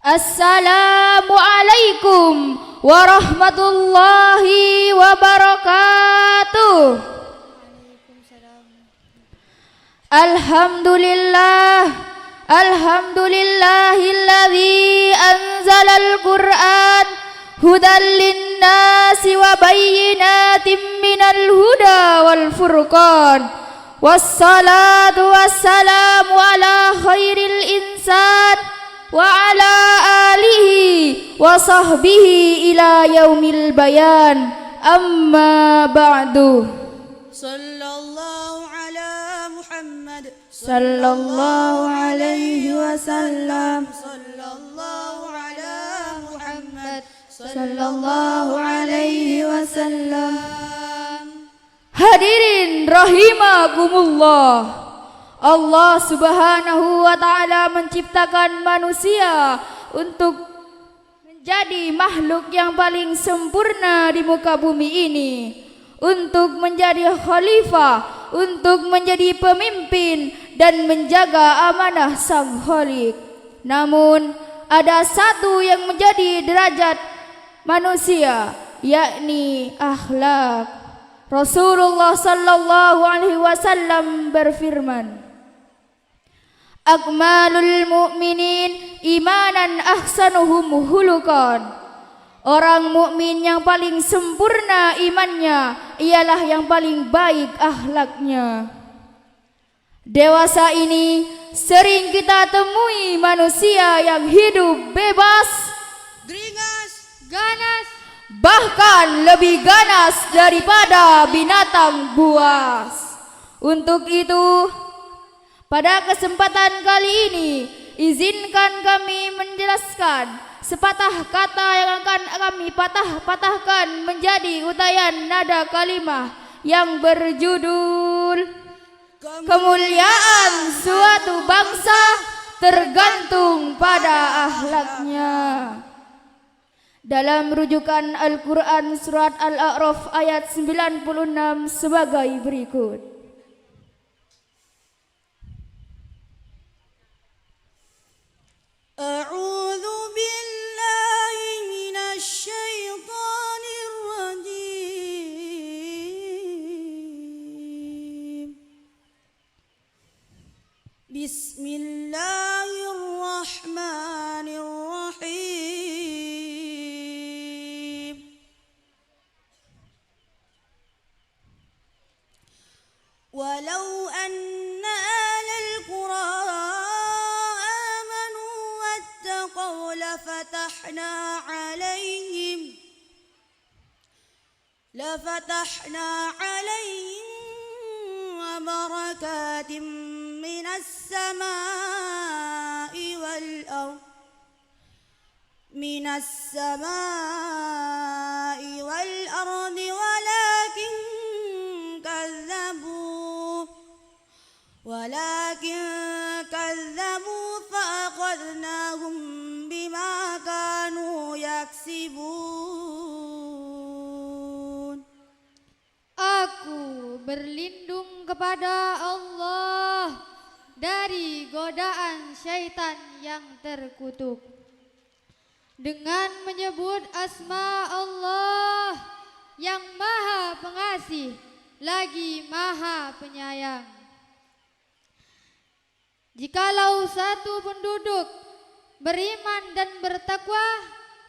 Assalamualaikum warahmatullahi wabarakatuh. Alhamdulillahilladzi anzalal Qur'an hudan linnasi wa bayyinatin minal huda wal furqan. Wassalatu wassalamu ala khairil insan wa ala alihi wa sahbihi ila yaumil bayan. Amma ba'du. Sallallahu ala Muhammad Sallallahu alaihi wasallam. Sallallahu ala Muhammad Sallallahu alaihi wasallam. Hadirin rahimakumullah. Allah subhanahu wa ta'ala menciptakan manusia untuk menjadi makhluk yang paling sempurna di muka bumi ini, untuk menjadi khalifah, untuk menjadi pemimpin dan menjaga amanah sang Khalik. Namun ada satu yang menjadi derajat manusia, yakni akhlak. Rasulullah sallallahu alaihi wasallam berfirman, Akmalul mu'minin imanan ahsanuhum hulukan. Orang mukmin yang paling sempurna imannya ialah yang paling baik akhlaknya. Dewasa ini sering kita temui manusia yang hidup bebas, Geringas, ganas, bahkan lebih ganas daripada binatang buas. Untuk itu, pada kesempatan kali ini, izinkan kami menjelaskan sepatah kata yang akan kami patahkan menjadi untayan nada kalimah yang berjudul Kemuliaan suatu bangsa tergantung pada akhlaknya. Dalam rujukan Al-Quran surat Al-A'raf ayat 96 sebagai berikut. A'udzu billahi minasy syaithanir rajim. Bismillahirrahmanirrahim. Walau anna ahlal qura لفتحنا عليهم وبركات من السماء والأرض ولكن كذبوا فأخذناهم بما كانوا يكسبون. Aku berlindung kepada Allah dari godaan syaitan yang terkutuk dengan menyebut asma Allah yang maha pengasih lagi maha penyayang. Jikalau satu penduduk beriman dan bertakwa,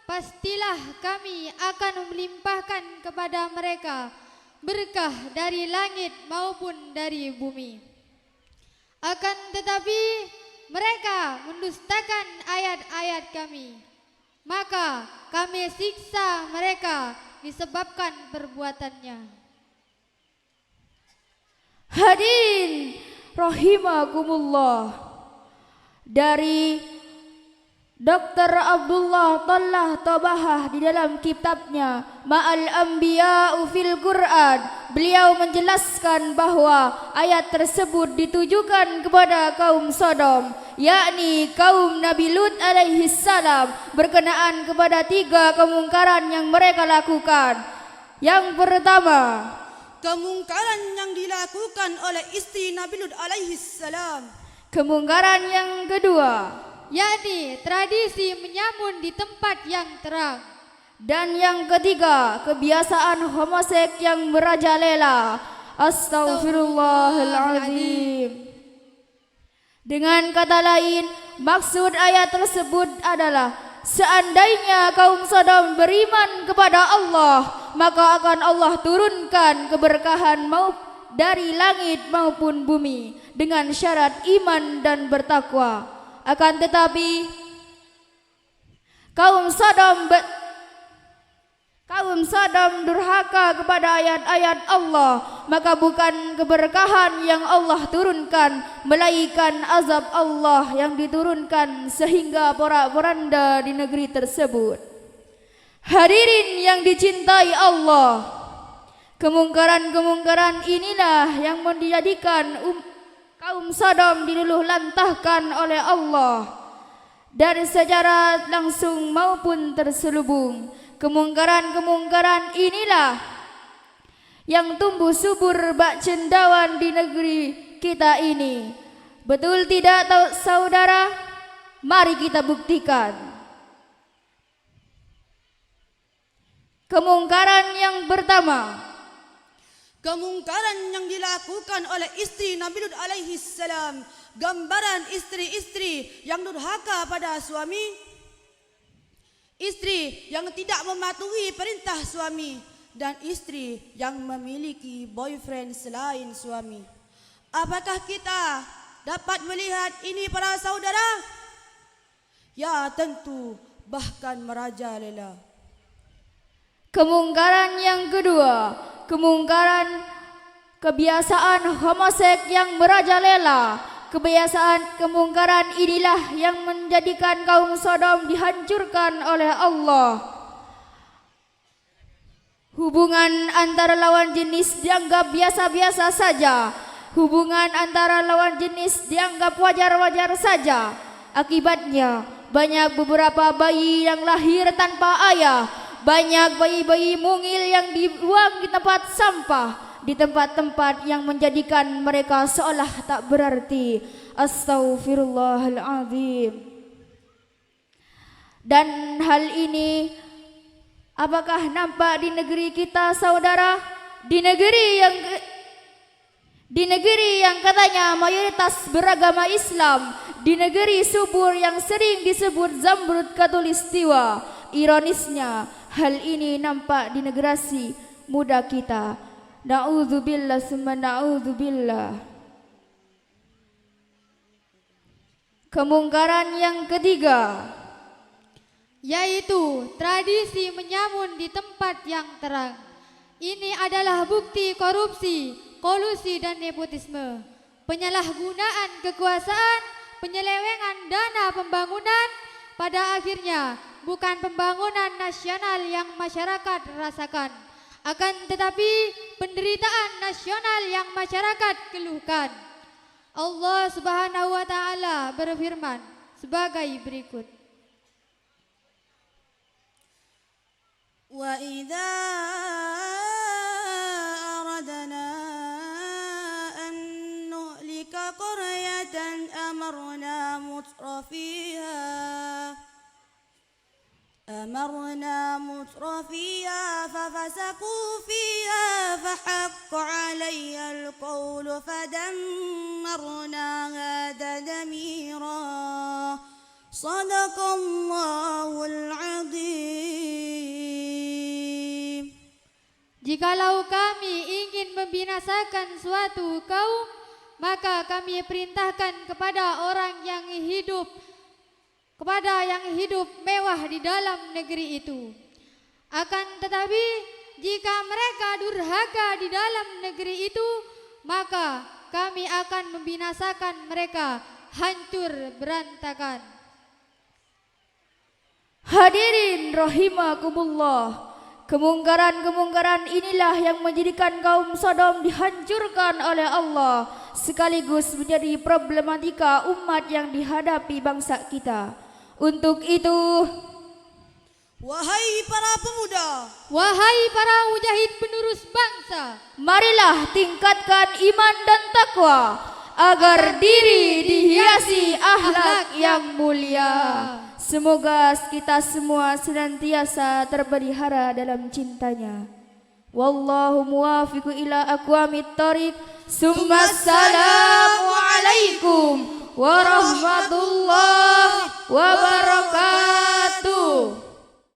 pastilah kami akan melimpahkan kepada mereka berkah dari langit maupun dari bumi. Akan tetapi mereka mendustakan ayat-ayat kami, maka kami siksa mereka disebabkan perbuatannya. Hadirin rahimakumullah, dari Dr. Abdullah Tallah Tabahah di dalam kitabnya Ma'al Anbiya'u fil Qur'an, beliau menjelaskan bahwa ayat tersebut ditujukan kepada kaum Sodom, yakni kaum Nabi Lut alaihi salam, berkenaan kepada 3 kemungkaran yang mereka lakukan. Yang pertama, kemungkaran yang dilakukan oleh istri Nabi Lut alaihi salam. Kemungkaran yang kedua, yakni tradisi menyamun di tempat yang terang. Dan yang ketiga, kebiasaan homoseks yang merajalela. Astaghfirullahaladzim. Dengan kata lain, maksud ayat tersebut adalah seandainya kaum Sodom beriman kepada Allah, maka akan Allah turunkan keberkahan dari langit maupun bumi dengan syarat iman dan bertakwa. Akan tetapi kaum Sodom durhaka kepada ayat-ayat Allah, maka bukan keberkahan yang Allah turunkan, melainkan azab Allah yang diturunkan sehingga porak-poranda di negeri tersebut. Hadirin yang dicintai Allah, kemungkaran-kemungkaran inilah yang menjadikan kaum Sodom diluluh lantahkan oleh Allah dari secara langsung maupun terselubung. Kemungkaran-kemungkaran inilah yang tumbuh subur bak cendawan di negeri kita ini. Betul tidak saudara? Mari kita buktikan. Kemungkaran yang pertama, kemungkaran yang dilakukan oleh istri Nabi Lut alaihi salam, gambaran istri-istri yang durhaka pada suami, istri yang tidak mematuhi perintah suami, dan istri yang memiliki boyfriend selain suami. Apakah kita dapat melihat ini para saudara? Ya tentu, bahkan merajalela. kemungkaran yang kedua, kebiasaan homoseks yang merajalela. Kemungkaran inilah yang menjadikan kaum Sodom dihancurkan oleh Allah. Hubungan antara lawan jenis dianggap biasa-biasa saja. Hubungan antara lawan jenis dianggap wajar-wajar saja. Akibatnya banyak beberapa bayi yang lahir tanpa ayah. Banyak bayi-bayi mungil yang dibuang di tempat sampah, di tempat-tempat yang menjadikan mereka seolah tak berarti. Astaghfirullahaladzim. Dan hal ini apakah nampak di negeri kita saudara? Di negeri yang katanya mayoritas beragama Islam, di negeri subur yang sering disebut Zamrud Khatulistiwa. Ironisnya hal ini nampak di generasi muda kita. Na'udzubillah summa na'udzubillah. Kemungkaran yang ketiga, yaitu tradisi menyamun di tempat yang terang. Ini adalah bukti korupsi, kolusi dan nepotisme, penyalahgunaan kekuasaan, penyelewengan dana pembangunan, pada akhirnya bukan pembangunan nasional yang masyarakat rasakan, akan tetapi penderitaan nasional yang masyarakat keluhkan. Allah Subhanahu wa taala berfirman sebagai berikut. Wa idza aradna an nuhlika qaryatan amarna mutrafiha ففسقوا فيها فحق عليها القول فدمرناها تدميرا صدق الله العظيم. Jikalau kami ingin membinasakan suatu kaum, maka kami perintahkan kepada yang hidup mewah di dalam negeri itu. Akan tetapi jika mereka durhaka di dalam negeri itu, maka kami akan membinasakan mereka hancur berantakan. hadirin rahimakumullah, kemungkaran-kemungkaran inilah yang menjadikan kaum Sodom dihancurkan oleh Allah, sekaligus menjadi problematika umat yang dihadapi bangsa kita. Untuk itu, wahai para pemuda, wahai para mujahid penerus bangsa, marilah tingkatkan iman dan takwa. agar diri dihiasi akhlak yang mulia. Semoga kita semua senantiasa terpelihara dalam cintanya. Wallahu muwafiqu ila aqwamit thoriq. Assalamualaikum warahmatullahi wabarakatuh.